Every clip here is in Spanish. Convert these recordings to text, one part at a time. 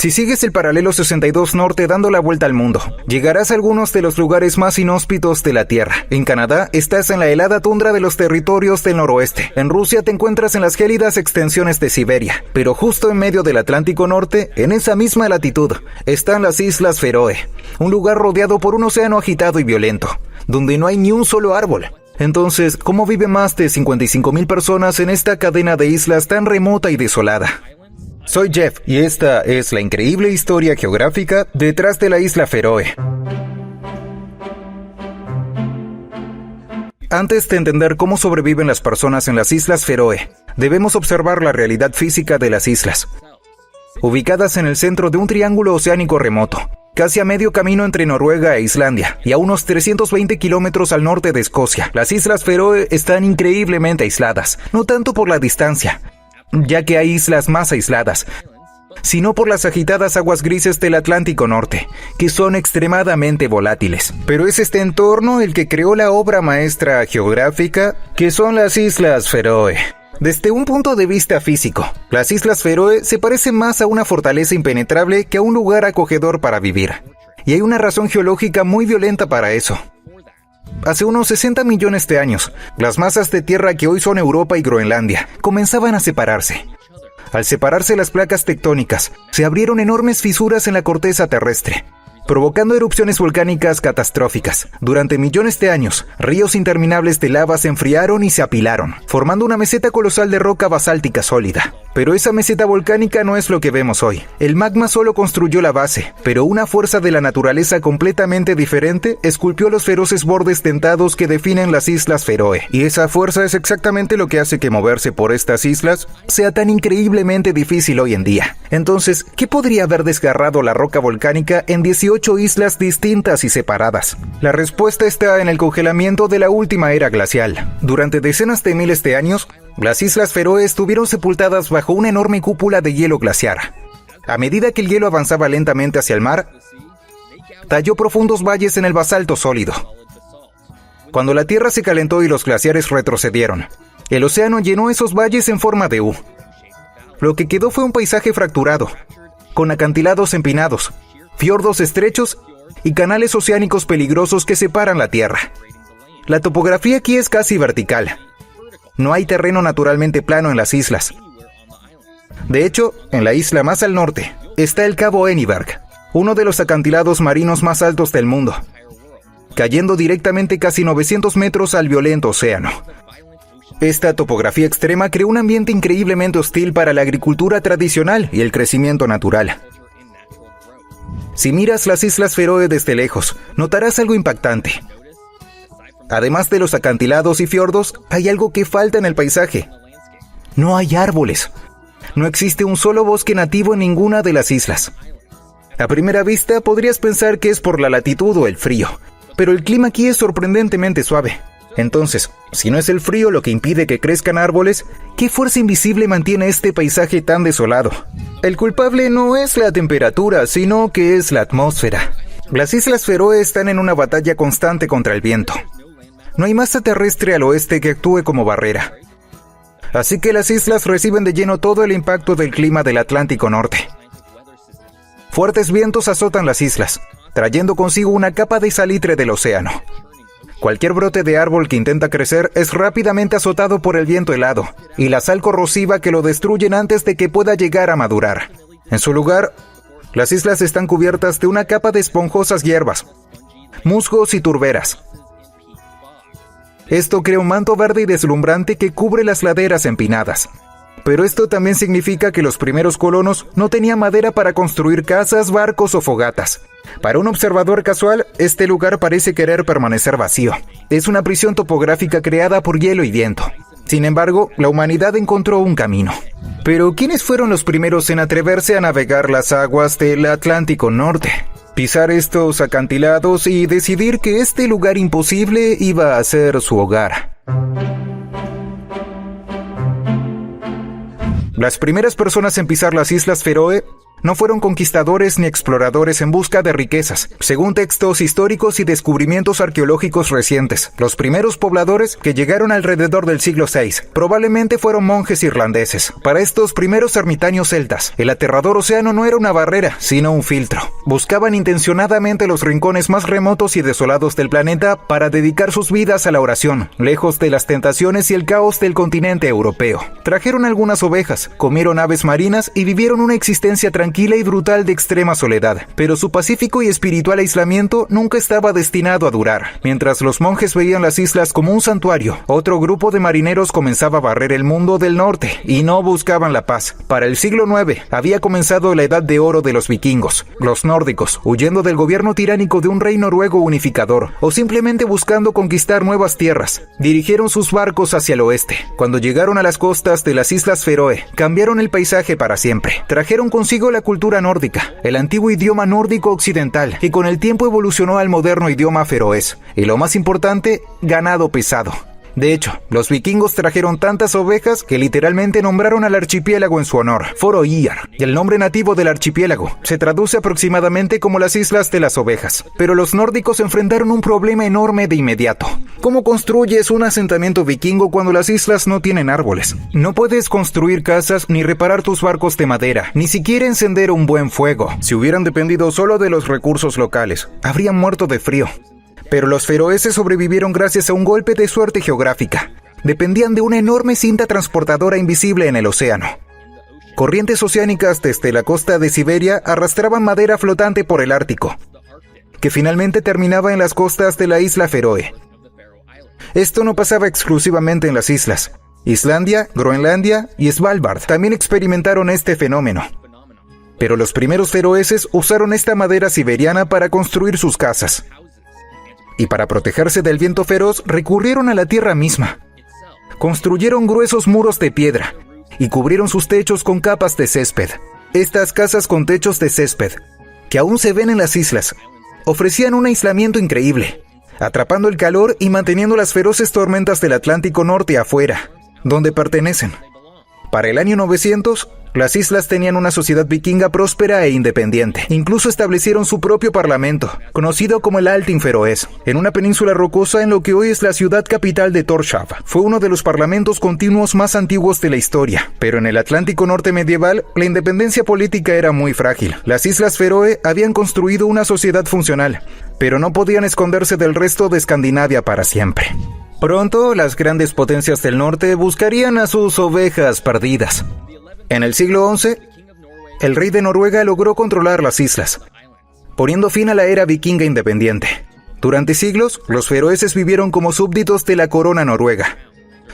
Si sigues el paralelo 62 norte dando la vuelta al mundo, llegarás a algunos de los lugares más inhóspitos de la Tierra. En Canadá, estás en la helada tundra de los territorios del noroeste. En Rusia te encuentras en las gélidas extensiones de Siberia. Pero justo en medio del Atlántico Norte, en esa misma latitud, están las Islas Feroe, un lugar rodeado por un océano agitado y violento, donde no hay ni un solo árbol. Entonces, ¿cómo viven más de 55,000 personas en esta cadena de islas tan remota y desolada? Soy Jeff y esta es la increíble historia geográfica detrás de la isla Feroe. Antes de entender cómo sobreviven las personas en las Islas Feroe, debemos observar la realidad física de las islas. Ubicadas en el centro de un triángulo oceánico remoto, casi a medio camino entre Noruega e Islandia, y a unos 320 kilómetros al norte de Escocia, las Islas Feroe están increíblemente aisladas, no tanto por la distancia, ya que hay islas más aisladas, sino por las agitadas aguas grises del Atlántico Norte, que son extremadamente volátiles. Pero es este entorno el que creó la obra maestra geográfica, que son las Islas Feroe. Desde un punto de vista físico, las Islas Feroe se parecen más a una fortaleza impenetrable que a un lugar acogedor para vivir. Y hay una razón geológica muy violenta para eso. Hace unos 60 millones de años, las masas de tierra que hoy son Europa y Groenlandia comenzaban a separarse. Al separarse las placas tectónicas, se abrieron enormes fisuras en la corteza terrestre, provocando erupciones volcánicas catastróficas. Durante millones de años, ríos interminables de lava se enfriaron y se apilaron, formando una meseta colosal de roca basáltica sólida. Pero esa meseta volcánica no es lo que vemos hoy. El magma solo construyó la base, pero una fuerza de la naturaleza completamente diferente esculpió los feroces bordes dentados que definen las Islas Feroe. Y esa fuerza es exactamente lo que hace que moverse por estas islas sea tan increíblemente difícil hoy en día. Entonces, ¿qué podría haber desgarrado la roca volcánica en 18 islas distintas y separadas? La respuesta está en el congelamiento de la última era glacial. Durante decenas de miles de años, las Islas Feroe estuvieron sepultadas bajo una enorme cúpula de hielo glaciar. A medida que el hielo avanzaba lentamente hacia el mar, talló profundos valles en el basalto sólido. Cuando la tierra se calentó y los glaciares retrocedieron, el océano llenó esos valles en forma de U. Lo que quedó fue un paisaje fracturado, con acantilados empinados, fiordos estrechos y canales oceánicos peligrosos que separan la tierra. La topografía aquí es casi vertical. No hay terreno naturalmente plano en las islas. De hecho, en la isla más al norte está el Cabo Enneberg, uno de los acantilados marinos más altos del mundo, cayendo directamente casi 900 metros al violento océano. Esta topografía extrema creó un ambiente increíblemente hostil para la agricultura tradicional y el crecimiento natural. Si miras las Islas Feroe desde lejos, notarás algo impactante. Además de los acantilados y fiordos, hay algo que falta en el paisaje. No hay árboles. No existe un solo bosque nativo en ninguna de las islas. A primera vista podrías pensar que es por la latitud o el frío, pero el clima aquí es sorprendentemente suave. Entonces, si no es el frío lo que impide que crezcan árboles, ¿qué fuerza invisible mantiene este paisaje tan desolado? El culpable no es la temperatura, sino que es la atmósfera. Las Islas Feroe están en una batalla constante contra el viento. No hay masa terrestre al oeste que actúe como barrera. Así que las islas reciben de lleno todo el impacto del clima del Atlántico Norte. Fuertes vientos azotan las islas, trayendo consigo una capa de salitre del océano. Cualquier brote de árbol que intenta crecer es rápidamente azotado por el viento helado y la sal corrosiva que lo destruyen antes de que pueda llegar a madurar. En su lugar, las islas están cubiertas de una capa de esponjosas hierbas, musgos y turberas. Esto crea un manto verde y deslumbrante que cubre las laderas empinadas. Pero esto también significa que los primeros colonos no tenían madera para construir casas, barcos o fogatas. Para un observador casual, este lugar parece querer permanecer vacío. Es una prisión topográfica creada por hielo y viento. Sin embargo, la humanidad encontró un camino. Pero, ¿quiénes fueron los primeros en atreverse a navegar las aguas del Atlántico Norte? Pisar estos acantilados y decidir que este lugar imposible iba a ser su hogar. Las primeras personas en pisar las Islas Feroe no fueron conquistadores ni exploradores en busca de riquezas. Según textos históricos y descubrimientos arqueológicos recientes, los primeros pobladores, que llegaron alrededor del siglo VI, probablemente fueron monjes irlandeses. Para estos primeros ermitaños celtas, el aterrador océano no era una barrera, sino un filtro. Buscaban intencionadamente los rincones más remotos y desolados del planeta para dedicar sus vidas a la oración, lejos de las tentaciones y el caos del continente europeo. Trajeron algunas ovejas, comieron aves marinas y vivieron una existencia tranquila y brutal de extrema soledad, pero su pacífico y espiritual aislamiento nunca estaba destinado a durar. Mientras los monjes veían las islas como un santuario, otro grupo de marineros comenzaba a barrer el mundo del norte y no buscaban la paz. Para el siglo IX había comenzado la edad de oro de los vikingos. Los nórdicos, huyendo del gobierno tiránico de un rey noruego unificador, o simplemente buscando conquistar nuevas tierras, dirigieron sus barcos hacia el oeste. Cuando llegaron a las costas de las Islas Feroe, cambiaron el paisaje para siempre. Trajeron consigo la cultura nórdica, el antiguo idioma nórdico occidental, que con el tiempo evolucionó al moderno idioma feroés, y lo más importante, ganado pesado. De hecho, los vikingos trajeron tantas ovejas que literalmente nombraron al archipiélago en su honor, Foroyar, y el nombre nativo del archipiélago se traduce aproximadamente como las Islas de las Ovejas. Pero los nórdicos enfrentaron un problema enorme de inmediato. ¿Cómo construyes un asentamiento vikingo cuando las islas no tienen árboles? No puedes construir casas ni reparar tus barcos de madera, ni siquiera encender un buen fuego. Si hubieran dependido solo de los recursos locales, habrían muerto de frío. Pero los feroeses sobrevivieron gracias a un golpe de suerte geográfica. Dependían de una enorme cinta transportadora invisible en el océano. Corrientes oceánicas desde la costa de Siberia arrastraban madera flotante por el Ártico, que finalmente terminaba en las costas de la isla Feroe. Esto no pasaba exclusivamente en las islas. Islandia, Groenlandia y Svalbard también experimentaron este fenómeno. Pero los primeros feroeses usaron esta madera siberiana para construir sus casas. Y para protegerse del viento feroz recurrieron a la tierra misma. Construyeron gruesos muros de piedra y cubrieron sus techos con capas de césped. Estas casas con techos de césped, que aún se ven en las islas, ofrecían un aislamiento increíble, atrapando el calor y manteniendo las feroces tormentas del Atlántico Norte afuera, donde pertenecen. Para el año 900, las islas tenían una sociedad vikinga próspera e independiente. Incluso establecieron su propio parlamento, conocido como el Althing feroés, en una península rocosa en lo que hoy es la ciudad capital de Tórshavn. Fue uno de los parlamentos continuos más antiguos de la historia, pero en el Atlántico Norte medieval, la independencia política era muy frágil. Las Islas Feroe habían construido una sociedad funcional, pero no podían esconderse del resto de Escandinavia para siempre. Pronto, las grandes potencias del norte buscarían a sus ovejas perdidas. En el siglo XI, el rey de Noruega logró controlar las islas, poniendo fin a la era vikinga independiente. Durante siglos, los feroeses vivieron como súbditos de la corona noruega,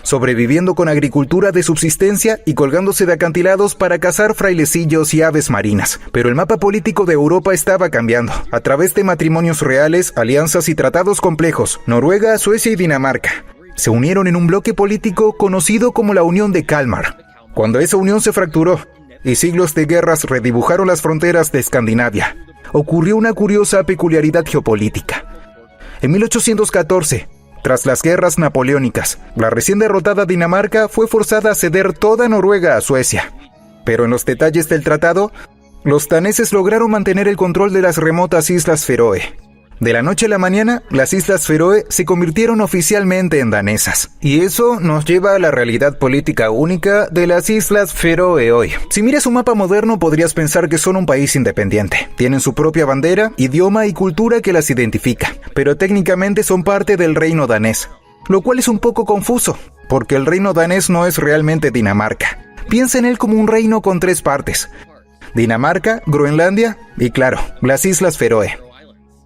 sobreviviendo con agricultura de subsistencia y colgándose de acantilados para cazar frailecillos y aves marinas. Pero el mapa político de Europa estaba cambiando. A través de matrimonios reales, alianzas y tratados complejos, Noruega, Suecia y Dinamarca se unieron en un bloque político conocido como la Unión de Kalmar. Cuando esa unión se fracturó y siglos de guerras redibujaron las fronteras de Escandinavia, ocurrió una curiosa peculiaridad geopolítica. En 1814, tras las guerras napoleónicas, la recién derrotada Dinamarca fue forzada a ceder toda Noruega a Suecia. Pero en los detalles del tratado, los daneses lograron mantener el control de las remotas Islas Feroe. De la noche a la mañana, las Islas Feroe se convirtieron oficialmente en danesas. Y eso nos lleva a la realidad política única de las Islas Feroe hoy. Si miras un mapa moderno, podrías pensar que son un país independiente. Tienen su propia bandera, idioma y cultura que las identifica. Pero técnicamente son parte del reino danés. Lo cual es un poco confuso, porque el reino danés no es realmente Dinamarca. Piensa en él como un reino con 3 partes: Dinamarca, Groenlandia y, claro, las Islas Feroe.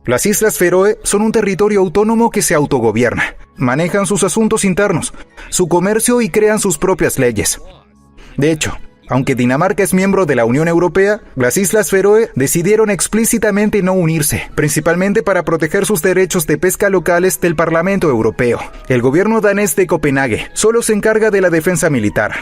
Las Islas Feroe son un territorio autónomo que se autogobierna. Manejan sus asuntos internos, su comercio y crean sus propias leyes. De hecho, aunque Dinamarca es miembro de la Unión Europea, las Islas Feroe decidieron explícitamente no unirse, principalmente para proteger sus derechos de pesca locales del Parlamento Europeo. El gobierno danés de Copenhague solo se encarga de la defensa militar,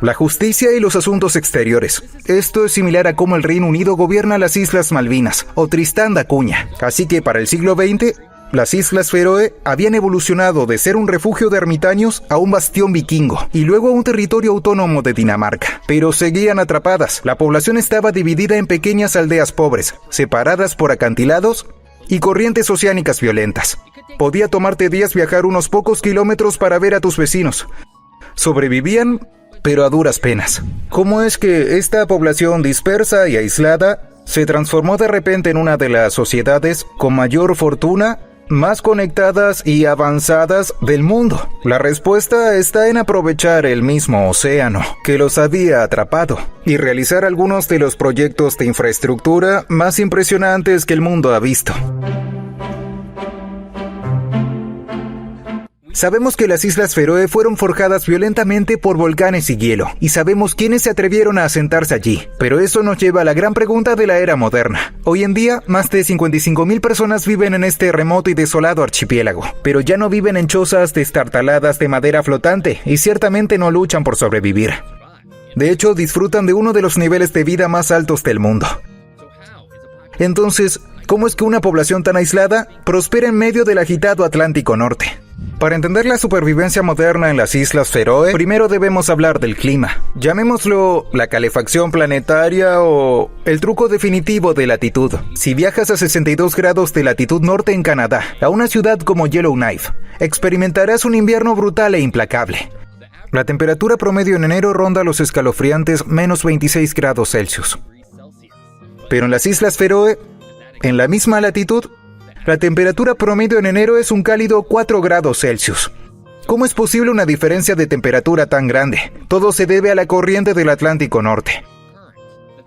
la justicia y los asuntos exteriores. Esto es similar a cómo el Reino Unido gobierna las Islas Malvinas o Tristán da Cunha. Así que para el siglo XX, Las Islas Feroe habían evolucionado de ser un refugio de ermitaños a un bastión vikingo y luego a un territorio autónomo de Dinamarca. Pero seguían atrapadas. La población estaba dividida en pequeñas aldeas pobres, separadas por acantilados y corrientes oceánicas violentas. Podía tomarte días viajar unos pocos kilómetros para ver a tus vecinos. Sobrevivían, pero a duras penas. ¿Cómo es que esta población dispersa y aislada se transformó de repente en una de las sociedades con mayor fortuna, más conectadas y avanzadas del mundo? La respuesta está en aprovechar el mismo océano que los había atrapado y realizar algunos de los proyectos de infraestructura más impresionantes que el mundo ha visto. Sabemos que las Islas Feroe fueron forjadas violentamente por volcanes y hielo, y sabemos quiénes se atrevieron a asentarse allí. Pero eso nos lleva a la gran pregunta de la era moderna. Hoy en día, más de 55,000 personas viven en este remoto y desolado archipiélago, pero ya no viven en chozas destartaladas de madera flotante, y ciertamente no luchan por sobrevivir. De hecho, disfrutan de uno de los niveles de vida más altos del mundo. Entonces, ¿cómo es que una población tan aislada prospera en medio del agitado Atlántico Norte? Para entender la supervivencia moderna en las Islas Feroe, primero debemos hablar del clima. Llamémoslo la calefacción planetaria o el truco definitivo de latitud. Si viajas a 62 grados de latitud norte en Canadá, a una ciudad como Yellowknife, experimentarás un invierno brutal e implacable. La temperatura promedio en enero ronda los escalofriantes menos 26 grados Celsius. Pero en las Islas Feroe, en la misma latitud, la temperatura promedio en enero es un cálido 4 grados Celsius. ¿Cómo es posible una diferencia de temperatura tan grande? Todo se debe a la corriente del Atlántico Norte.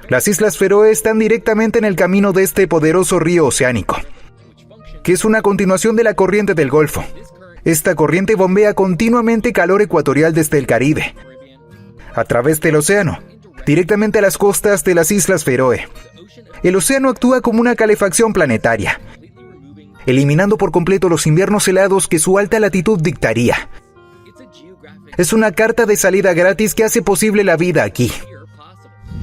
Las Islas Feroe están directamente en el camino de este poderoso río oceánico, que es una continuación de la corriente del Golfo. Esta corriente bombea continuamente calor ecuatorial desde el Caribe, a través del océano, directamente a las costas de las Islas Feroe. El océano actúa como una calefacción planetaria, eliminando por completo los inviernos helados que su alta latitud dictaría. Es una carta de salida gratis que hace posible la vida aquí.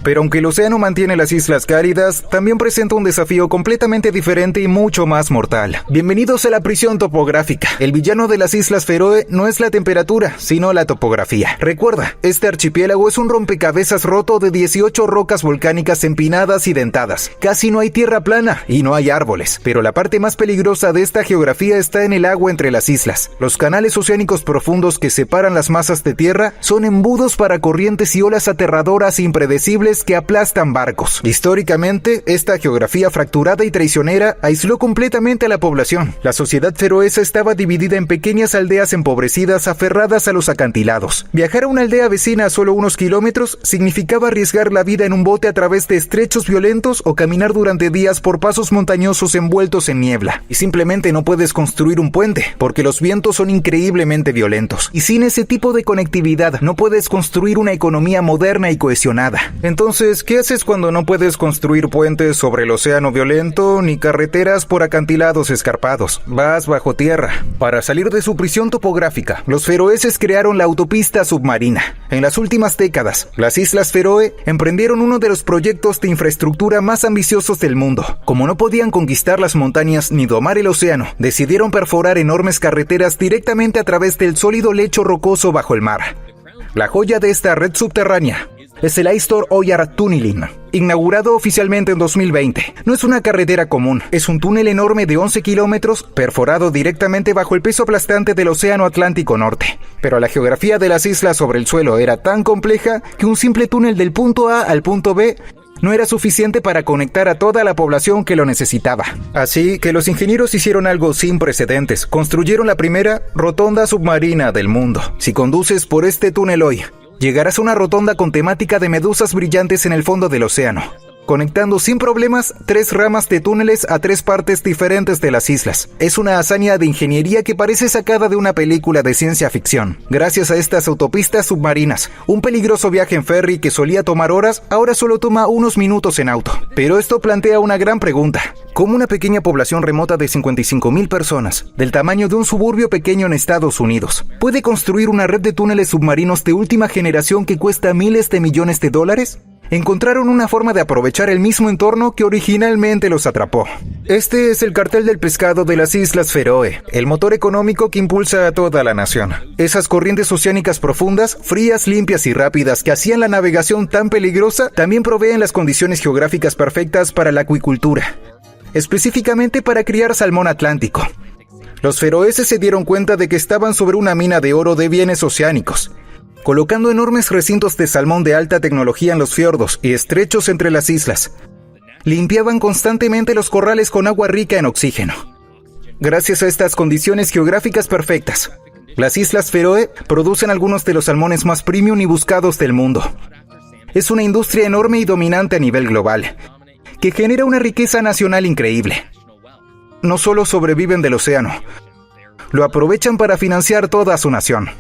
Pero aunque el océano mantiene las islas cálidas, también presenta un desafío completamente diferente y mucho más mortal. Bienvenidos a la prisión topográfica. El villano de las Islas Feroe no es la temperatura, sino la topografía. Recuerda, este archipiélago es un rompecabezas roto de 18 rocas volcánicas empinadas y dentadas. Casi no hay tierra plana y no hay árboles. Pero la parte más peligrosa de esta geografía está en el agua entre las islas. Los canales oceánicos profundos que separan las masas de tierra son embudos para corrientes y olas aterradoras e impredecibles que aplastan barcos. Históricamente, esta geografía fracturada y traicionera aisló completamente a la población. La sociedad feroesa estaba dividida en pequeñas aldeas empobrecidas aferradas a los acantilados. Viajar a una aldea vecina a solo unos kilómetros significaba arriesgar la vida en un bote a través de estrechos violentos o caminar durante días por pasos montañosos envueltos en niebla. Y simplemente no puedes construir un puente, porque los vientos son increíblemente violentos. Y sin ese tipo de conectividad, no puedes construir una economía moderna y cohesionada. Entonces, ¿qué haces cuando no puedes construir puentes sobre el océano violento ni carreteras por acantilados escarpados? Vas bajo tierra. Para salir de su prisión topográfica, los feroeses crearon la autopista submarina. En las últimas décadas, las Islas Feroe emprendieron uno de los proyectos de infraestructura más ambiciosos del mundo. Como no podían conquistar las montañas ni domar el océano, decidieron perforar enormes carreteras directamente a través del sólido lecho rocoso bajo el mar. La joya de esta red subterránea es el Eistor Oyar Tunnelin, inaugurado oficialmente en 2020. No es una carretera común, es un túnel enorme de 11 kilómetros perforado directamente bajo el peso aplastante del océano Atlántico Norte. Pero la geografía de las islas sobre el suelo era tan compleja que un simple túnel del punto A al punto B no era suficiente para conectar a toda la población que lo necesitaba. Así que los ingenieros hicieron algo sin precedentes. Construyeron la primera rotonda submarina del mundo. Si conduces por este túnel hoy, llegarás a una rotonda con temática de medusas brillantes en el fondo del océano, conectando sin problemas 3 ramas de túneles a 3 partes diferentes de las islas. Es una hazaña de ingeniería que parece sacada de una película de ciencia ficción. Gracias a estas autopistas submarinas, un peligroso viaje en ferry que solía tomar horas, ahora solo toma unos minutos en auto. Pero esto plantea una gran pregunta. ¿Cómo una pequeña población remota de 55,000 personas, del tamaño de un suburbio pequeño en Estados Unidos, puede construir una red de túneles submarinos de última generación que cuesta miles de millones de dólares? encontraron una forma de aprovechar el mismo entorno que originalmente los atrapó. Este es el cartel del pescado de las Islas Feroe, el motor económico que impulsa a toda la nación. Esas corrientes oceánicas profundas, frías, limpias y rápidas que hacían la navegación tan peligrosa, también proveen las condiciones geográficas perfectas para la acuicultura, específicamente para criar salmón atlántico. Los feroeses se dieron cuenta de que estaban sobre una mina de oro de bienes oceánicos, colocando enormes recintos de salmón de alta tecnología en los fiordos y estrechos entre las islas. Limpiaban constantemente los corrales con agua rica en oxígeno. Gracias a estas condiciones geográficas perfectas, las Islas Feroe producen algunos de los salmones más premium y buscados del mundo. Es una industria enorme y dominante a nivel global, que genera una riqueza nacional increíble. No solo sobreviven del océano, lo aprovechan para financiar toda su nación.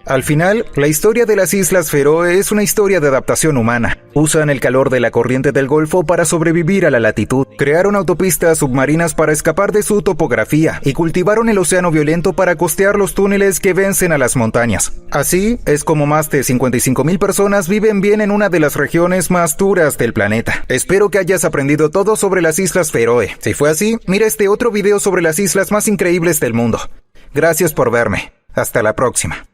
Al final, la historia de las Islas Feroe es una historia de adaptación humana. Usan el calor de la corriente del Golfo para sobrevivir a la latitud. Crearon autopistas submarinas para escapar de su topografía y cultivaron el océano violento para costear los túneles que vencen a las montañas. Así es como más de 55,000 personas viven bien en una de las regiones más duras del planeta. Espero que hayas aprendido todo sobre las Islas Feroe. Si fue así, mira este otro video sobre las islas más increíbles del mundo. Gracias por verme. Hasta la próxima.